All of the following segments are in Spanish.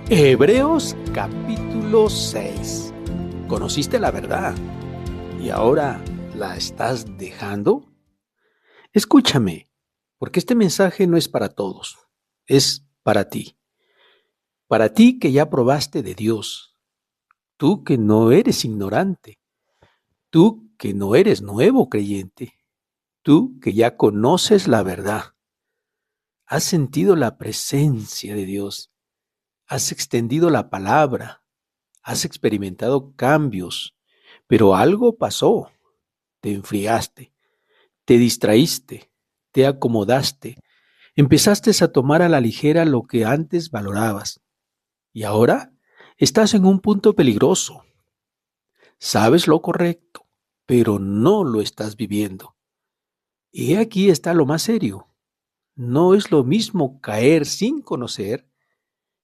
Hebreos capítulo 6. ¿Conociste la verdad y ahora la estás dejando? Escúchame, porque este mensaje no es para todos, es para ti. Para ti que ya probaste de Dios, tú que no eres ignorante, tú que no eres nuevo creyente, tú que ya conoces la verdad, has sentido la presencia de Dios, has extendido la palabra, has experimentado cambios, pero algo pasó. Te enfriaste, te distraíste, te acomodaste, empezaste a tomar a la ligera lo que antes valorabas. Y ahora estás en un punto peligroso. Sabes lo correcto, pero no lo estás viviendo. Y aquí está lo más serio. No es lo mismo caer sin conocer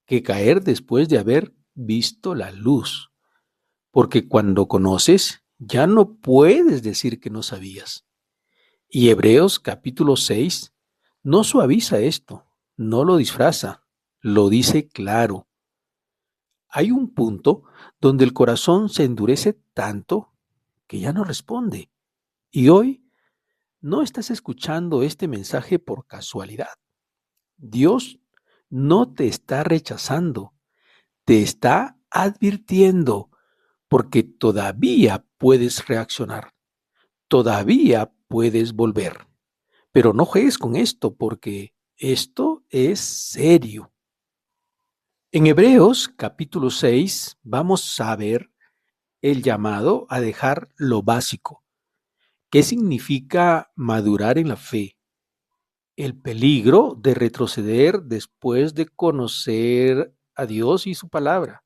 que caer después de haber visto la luz. Porque cuando conoces, ya no puedes decir que no sabías. Y Hebreos capítulo 6 no suaviza esto, no lo disfraza, lo dice claro. Hay un punto donde el corazón se endurece tanto que ya no responde. Y hoy no estás escuchando este mensaje por casualidad. Dios no te está rechazando, te está advirtiendo porque todavía puedes reaccionar, todavía puedes volver. Pero no juegues con esto porque esto es serio. En Hebreos capítulo 6 vamos a ver el llamado a dejar lo básico. ¿Qué significa madurar en la fe? El peligro de retroceder después de conocer a Dios y su palabra.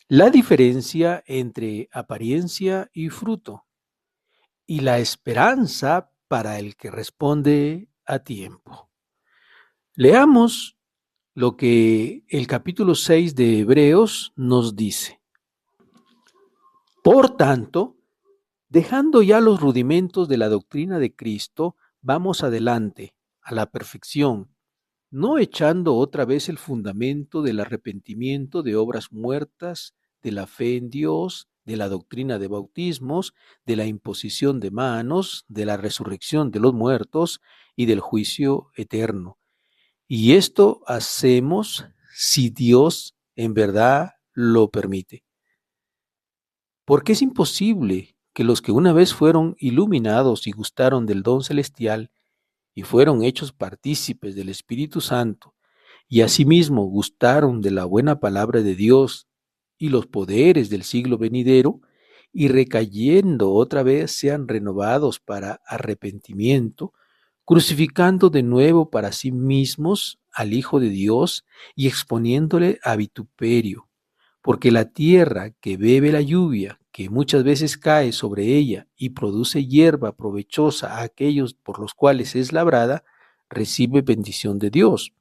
La diferencia entre apariencia y fruto. Y la esperanza para el que responde a tiempo. Leamos lo que el capítulo 6 de Hebreos nos dice. Por tanto, dejando ya los rudimentos de la doctrina de Cristo, vamos adelante a la perfección, no echando otra vez el fundamento del arrepentimiento de obras muertas, de la fe en Dios, de la doctrina de bautismos, de la imposición de manos, de la resurrección de los muertos y del juicio eterno. Y esto hacemos si Dios en verdad lo permite. Porque es imposible que los que una vez fueron iluminados y gustaron del don celestial y fueron hechos partícipes del Espíritu Santo y asimismo gustaron de la buena palabra de Dios y los poderes del siglo venidero, y recayendo otra vez sean renovados para arrepentimiento, crucificando de nuevo para sí mismos al Hijo de Dios y exponiéndole a vituperio, porque la tierra que bebe la lluvia, que muchas veces cae sobre ella y produce hierba provechosa a aquellos por los cuales es labrada, recibe bendición de Dios.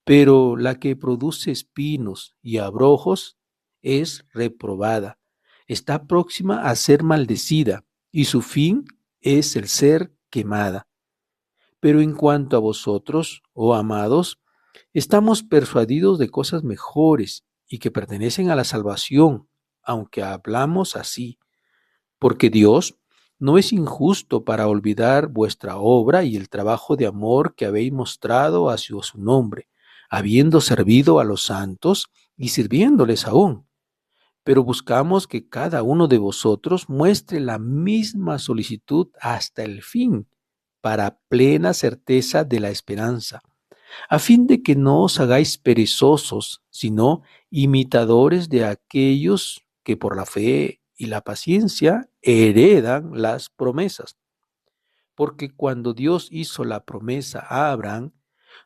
Pero la que produce espinos y abrojos es reprobada, está próxima a ser maldecida, y su fin es el ser quemada. Pero en cuanto a vosotros, oh amados, estamos persuadidos de cosas mejores y que pertenecen a la salvación, aunque hablamos así, porque Dios no es injusto para olvidar vuestra obra y el trabajo de amor que habéis mostrado hacia su nombre, habiendo servido a los santos y sirviéndoles aún. Pero buscamos que cada uno de vosotros muestre la misma solicitud hasta el fin, para plena certeza de la esperanza, a fin de que no os hagáis perezosos, sino imitadores de aquellos que por la fe y la paciencia heredan las promesas. Porque cuando Dios hizo la promesa a Abraham,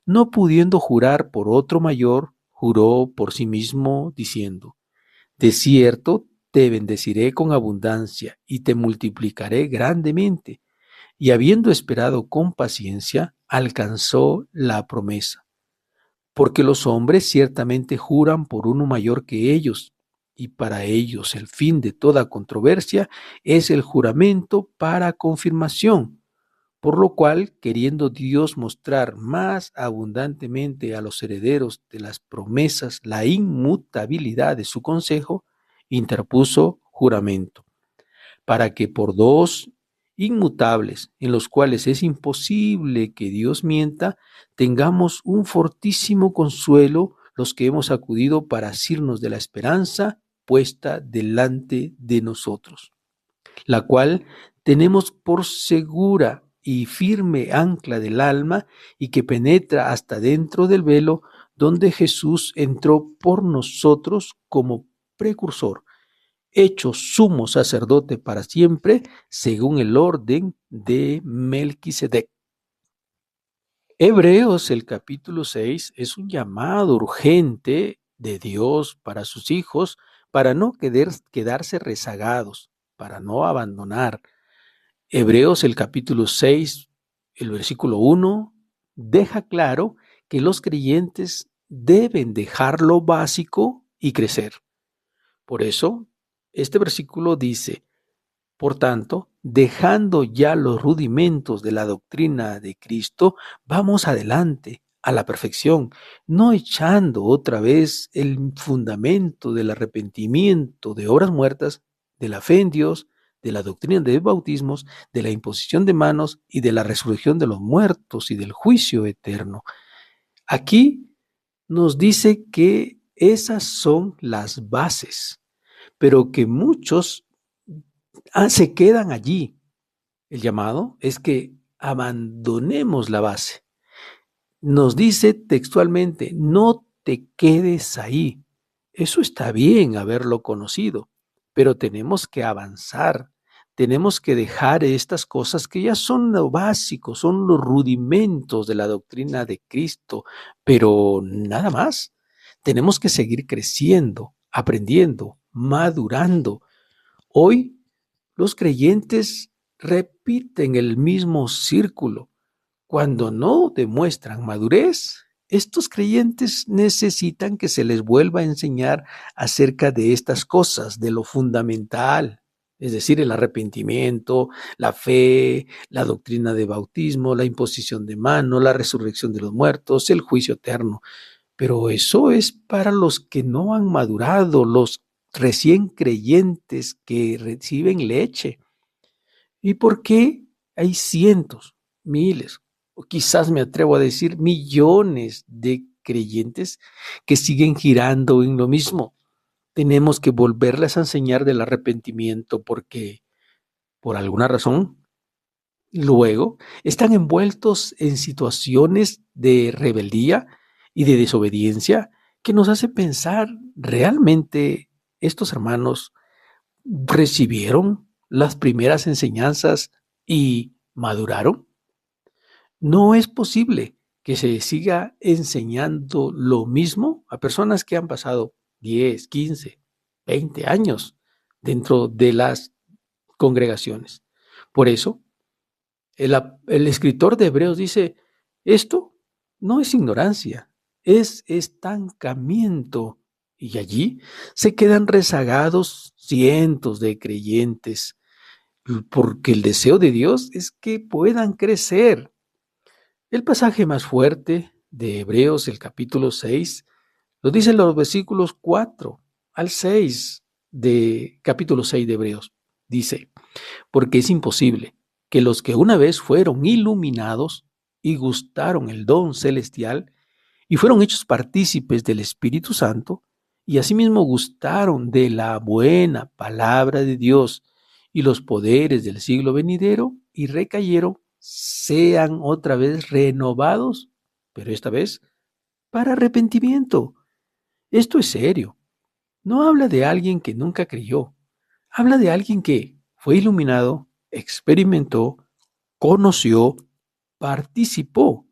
no pudiendo jurar por otro mayor, juró por sí mismo, diciendo: de cierto, te bendeciré con abundancia y te multiplicaré grandemente. Y habiendo esperado con paciencia, alcanzó la promesa. Porque los hombres ciertamente juran por uno mayor que ellos, y para ellos el fin de toda controversia es el juramento para confirmación, Por lo cual, queriendo Dios mostrar más abundantemente a los herederos de las promesas la inmutabilidad de su consejo, interpuso juramento, para que por dos inmutables, en los cuales es imposible que Dios mienta, tengamos un fortísimo consuelo los que hemos acudido para asirnos de la esperanza puesta delante de nosotros, la cual tenemos por segura y firme ancla del alma y que penetra hasta dentro del velo donde Jesús entró por nosotros como precursor, hecho sumo sacerdote para siempre, según el orden de Melquisedec. Hebreos, el capítulo 6, es un llamado urgente de Dios para sus hijos, para no quedarse rezagados, para no abandonar. Hebreos, el capítulo 6, el versículo 1, deja claro que los creyentes deben dejar lo básico y crecer. Por eso, este versículo dice: por tanto, dejando ya los rudimentos de la doctrina de Cristo, vamos adelante a la perfección, no echando otra vez el fundamento del arrepentimiento de obras muertas, de la fe en Dios, de la doctrina de bautismos, de la imposición de manos y de la resurrección de los muertos y del juicio eterno. Aquí nos dice que esas son las bases, pero que muchos se quedan allí. El llamado es que abandonemos la base. Nos dice textualmente: no te quedes ahí. Eso está bien haberlo conocido, pero tenemos que avanzar. Tenemos que dejar estas cosas que ya son lo básico, son los rudimentos de la doctrina de Cristo, pero nada más. Tenemos que seguir creciendo, aprendiendo, madurando. Hoy los creyentes repiten el mismo círculo. Cuando no demuestran madurez, estos creyentes necesitan que se les vuelva a enseñar acerca de estas cosas, de lo fundamental, es decir, el arrepentimiento, la fe, la doctrina de bautismo, la imposición de mano, la resurrección de los muertos, el juicio eterno. Pero eso es para los que no han madurado, los recién creyentes que reciben leche. ¿Y por qué hay cientos, miles, o quizás me atrevo a decir millones de creyentes que siguen girando en lo mismo? Tenemos que volverles a enseñar del arrepentimiento porque, por alguna razón, luego están envueltos en situaciones de rebeldía y de desobediencia que nos hace pensar: ¿realmente estos hermanos recibieron las primeras enseñanzas y maduraron? No es posible que se siga enseñando lo mismo a personas que han pasado 10, 15, 20 años dentro de las congregaciones. Por eso, el escritor de Hebreos dice: esto no es ignorancia, es estancamiento. Y allí se quedan rezagados cientos de creyentes, porque el deseo de Dios es que puedan crecer. El pasaje más fuerte de Hebreos, el capítulo 6, lo dicen los versículos 4 al 6 de capítulo 6 de Hebreos. Dice: porque es imposible que los que una vez fueron iluminados y gustaron el don celestial y fueron hechos partícipes del Espíritu Santo, y asimismo gustaron de la buena palabra de Dios y los poderes del siglo venidero, y recayeron, sean otra vez renovados, pero esta vez para arrepentimiento. Esto es serio. No habla de alguien que nunca creyó. Habla de alguien que fue iluminado, experimentó, conoció, participó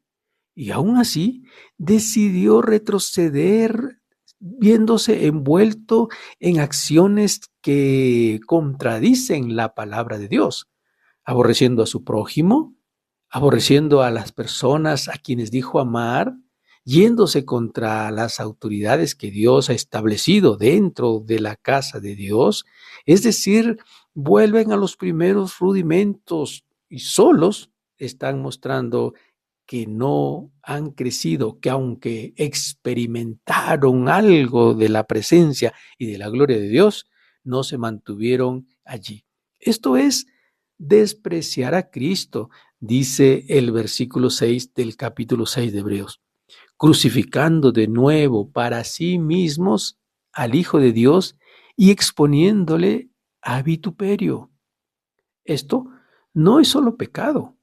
y aún así decidió retroceder, viéndose envuelto en acciones que contradicen la palabra de Dios, aborreciendo a su prójimo, aborreciendo a las personas a quienes dijo amar, yéndose contra las autoridades que Dios ha establecido dentro de la casa de Dios. Es decir, vuelven a los primeros rudimentos y solos están mostrando que no han crecido, que aunque experimentaron algo de la presencia y de la gloria de Dios, no se mantuvieron allí. Esto es despreciar a Cristo, dice el versículo 6 del capítulo 6 de Hebreos, crucificando de nuevo para sí mismos al Hijo de Dios y exponiéndole a vituperio. Esto no es solo pecado.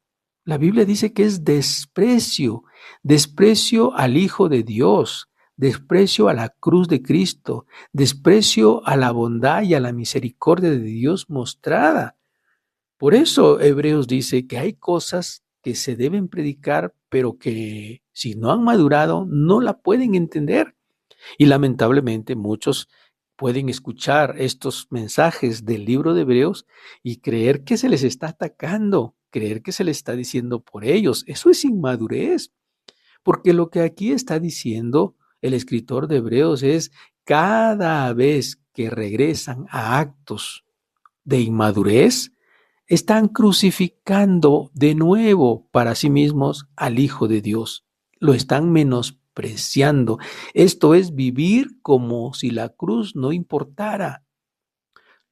La Biblia dice que es desprecio, desprecio al Hijo de Dios, desprecio a la cruz de Cristo, desprecio a la bondad y a la misericordia de Dios mostrada. Por eso Hebreos dice que hay cosas que se deben predicar, pero que si no han madurado, no la pueden entender. Y lamentablemente muchos pueden escuchar estos mensajes del libro de Hebreos y creer que se les está atacando, creer que se les está diciendo por ellos. Eso es inmadurez, porque lo que aquí está diciendo el escritor de Hebreos es cada vez que regresan a actos de inmadurez, están crucificando de nuevo para sí mismos al Hijo de Dios. Lo están menospreciando. Esto es vivir como si la cruz no importara.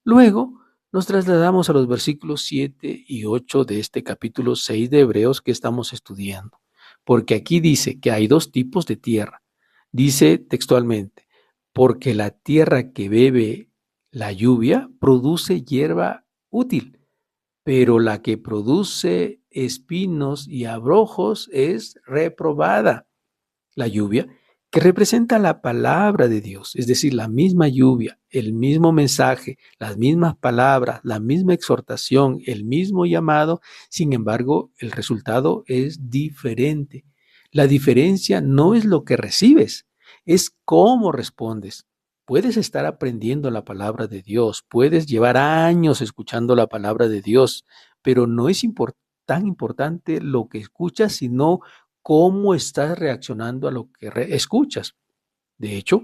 Luego nos trasladamos a los versículos 7 y 8 de este capítulo 6 de Hebreos que estamos estudiando, porque aquí dice que hay dos tipos de tierra. Dice textualmente, porque la tierra que bebe la lluvia produce hierba útil, pero la que produce espinos y abrojos es reprobada. La lluvia, que representa la palabra de Dios, es decir, la misma lluvia, el mismo mensaje, las mismas palabras, la misma exhortación, el mismo llamado, sin embargo, el resultado es diferente. La diferencia no es lo que recibes, es cómo respondes. Puedes estar aprendiendo la palabra de Dios, puedes llevar años escuchando la palabra de Dios, pero no es tan importante lo que escuchas, sino cómo estás reaccionando a lo que escuchas. De hecho,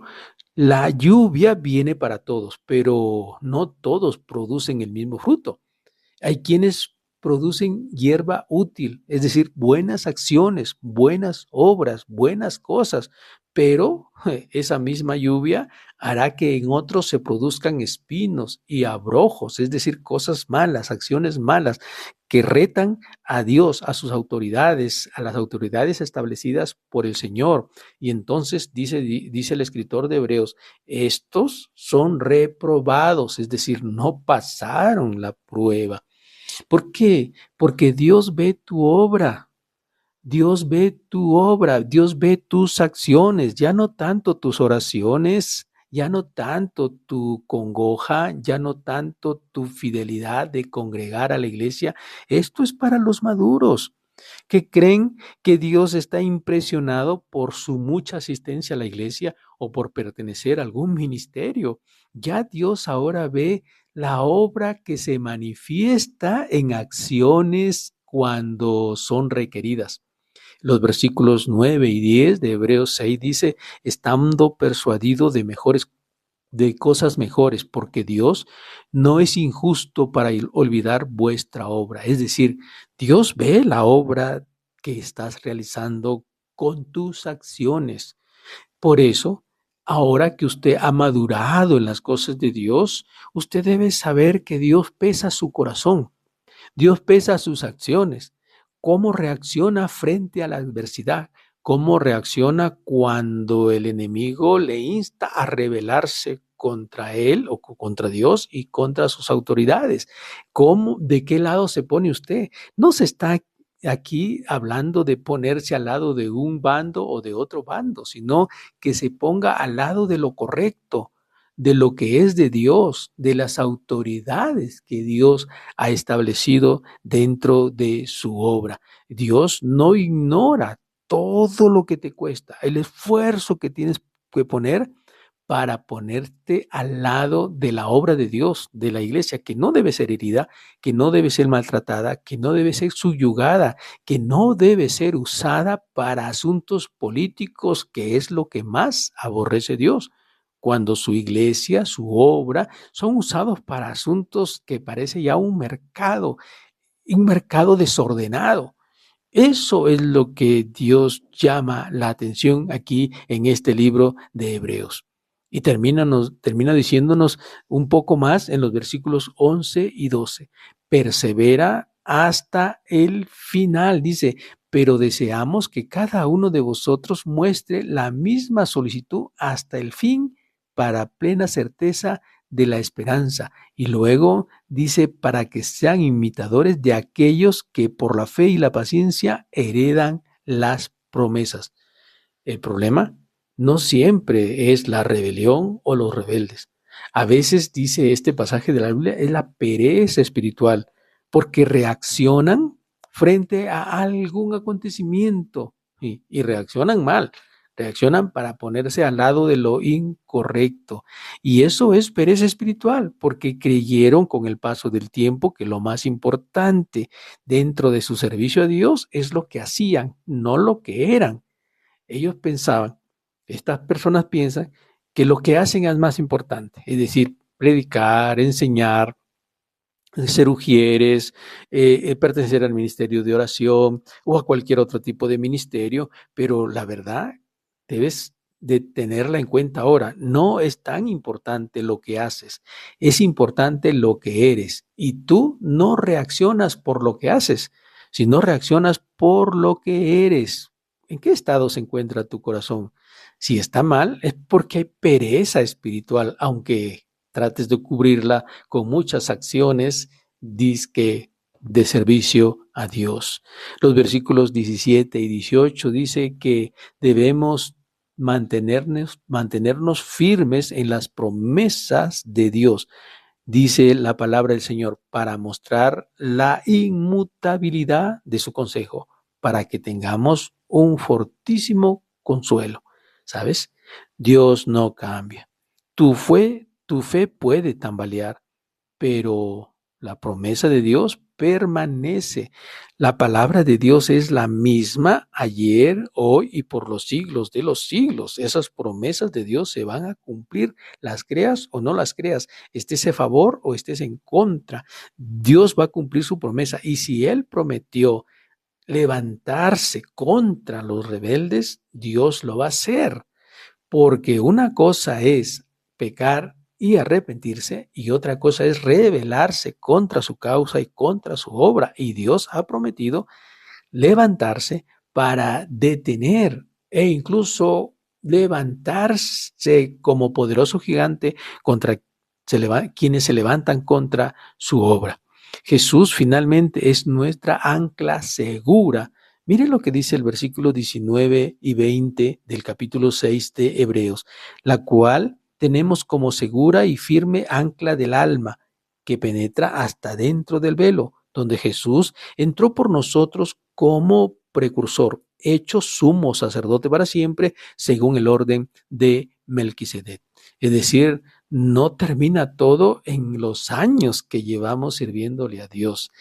la lluvia viene para todos, pero no todos producen el mismo fruto. Hay quienes producen hierba útil, es decir, buenas acciones, buenas obras, buenas cosas, pero esa misma lluvia hará que en otros se produzcan espinos y abrojos, es decir, cosas malas, acciones malas que retan a Dios, a sus autoridades, a las autoridades establecidas por el Señor. Y entonces dice el escritor de Hebreos, estos son reprobados, es decir, no pasaron la prueba. ¿Por qué? Porque Dios ve tu obra. Dios ve tu obra, Dios ve tus acciones, ya no tanto tus oraciones, ya no tanto tu congoja, ya no tanto tu fidelidad de congregar a la iglesia. Esto es para los maduros que creen que Dios está impresionado por su mucha asistencia a la iglesia o por pertenecer a algún ministerio. Ya Dios ahora ve la obra que se manifiesta en acciones cuando son requeridas. Los versículos 9 y 10 de Hebreos 6 dice, estando persuadido de cosas mejores, porque Dios no es injusto para olvidar vuestra obra. Es decir, Dios ve la obra que estás realizando con tus acciones. Por eso, ahora que usted ha madurado en las cosas de Dios, usted debe saber que Dios pesa su corazón. Dios pesa sus acciones, cómo reacciona frente a la adversidad, cómo reacciona cuando el enemigo le insta a rebelarse contra él o contra Dios y contra sus autoridades. ¿Cómo, de qué lado se pone usted? No se está aquí hablando de ponerse al lado de un bando o de otro bando, sino que se ponga al lado de lo correcto, de lo que es de Dios, de las autoridades que Dios ha establecido dentro de su obra. Dios no ignora todo lo que te cuesta, el esfuerzo que tienes que poner para ponerte al lado de la obra de Dios, de la iglesia, que no debe ser herida, que no debe ser maltratada, que no debe ser subyugada, que no debe ser usada para asuntos políticos, que es lo que más aborrece Dios. Cuando su iglesia, su obra, son usados para asuntos que parece ya un mercado desordenado. Eso es lo que Dios llama la atención aquí en este libro de Hebreos. Y termina diciéndonos un poco más en los versículos 11 y 12. Persevera hasta el final, dice, pero deseamos que cada uno de vosotros muestre la misma solicitud hasta el fin para plena certeza de la esperanza. Y luego dice, para que sean imitadores de aquellos que por la fe y la paciencia heredan las promesas. El problema no siempre es la rebelión o los rebeldes. A veces, dice este pasaje de la Biblia, es la pereza espiritual, porque reaccionan frente a algún acontecimiento y reaccionan mal, reaccionan para ponerse al lado de lo incorrecto. Y eso es pereza espiritual, porque creyeron con el paso del tiempo que lo más importante dentro de su servicio a Dios es lo que hacían, no lo que eran. Ellos pensaban, estas personas piensan que lo que hacen es más importante, es decir, predicar, enseñar, ser ujieres, pertenecer al ministerio de oración o a cualquier otro tipo de ministerio, pero la verdad debes de tenerla en cuenta ahora. No es tan importante lo que haces, es importante lo que eres. Y tú no reaccionas por lo que haces, sino reaccionas por lo que eres. ¿En qué estado se encuentra tu corazón? Si está mal, es porque hay pereza espiritual, aunque trates de cubrirla con muchas acciones disque de servicio a Dios. Los versículos 17 y 18 dice que debemos mantenernos firmes en las promesas de Dios, dice la palabra del Señor, para mostrar la inmutabilidad de su consejo, para que tengamos un fortísimo consuelo. ¿Sabes? Dios no cambia. Tu fe puede tambalear, pero la promesa de Dios permanece. La palabra de Dios es la misma ayer, hoy y por los siglos de los siglos. Esas promesas de Dios se van a cumplir, las creas o no las creas, estés a favor o estés en contra. Dios va a cumplir su promesa y si Él prometió levantarse contra los rebeldes, Dios lo va a hacer. Porque una cosa es pecar y arrepentirse y otra cosa es rebelarse contra su causa y contra su obra. Y Dios ha prometido levantarse para detener e incluso levantarse como poderoso gigante contra quienes se levantan contra su obra. Jesús finalmente es nuestra ancla segura. Miren lo que dice el versículo 19 y 20 del capítulo 6 de Hebreos, la cual tenemos como segura y firme ancla del alma, que penetra hasta dentro del velo, donde Jesús entró por nosotros como precursor, hecho sumo sacerdote para siempre, según el orden de Melquisedec. Es decir, no termina todo en los años que llevamos sirviéndole a Dios.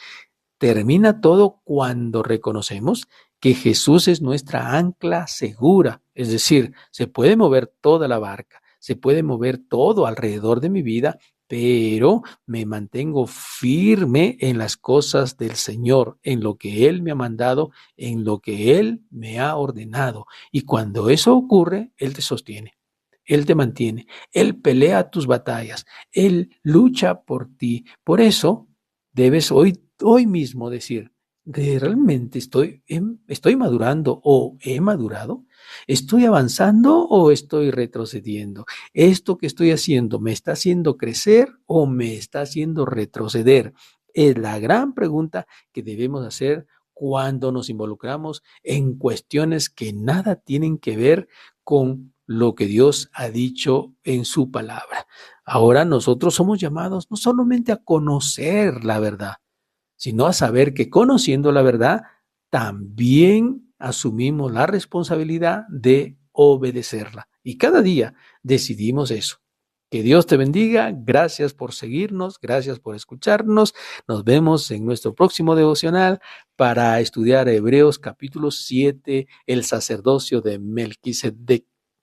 Termina todo cuando reconocemos que Jesús es nuestra ancla segura. Es decir, se puede mover toda la barca, se puede mover todo alrededor de mi vida, pero me mantengo firme en las cosas del Señor, en lo que Él me ha mandado, en lo que Él me ha ordenado. Y cuando eso ocurre, Él te sostiene. Él te mantiene, Él pelea tus batallas, Él lucha por ti. Por eso debes hoy mismo decir, ¿realmente estoy madurando o he madurado? ¿Estoy avanzando o estoy retrocediendo? ¿Esto que estoy haciendo me está haciendo crecer o me está haciendo retroceder? Es la gran pregunta que debemos hacer cuando nos involucramos en cuestiones que nada tienen que ver con lo que Dios ha dicho en su palabra. Ahora nosotros somos llamados no solamente a conocer la verdad, sino a saber que conociendo la verdad, también asumimos la responsabilidad de obedecerla. Y cada día decidimos eso. Que Dios te bendiga. Gracias por seguirnos. Gracias por escucharnos. Nos vemos en nuestro próximo devocional para estudiar Hebreos capítulo 7, el sacerdocio de Melquisedec.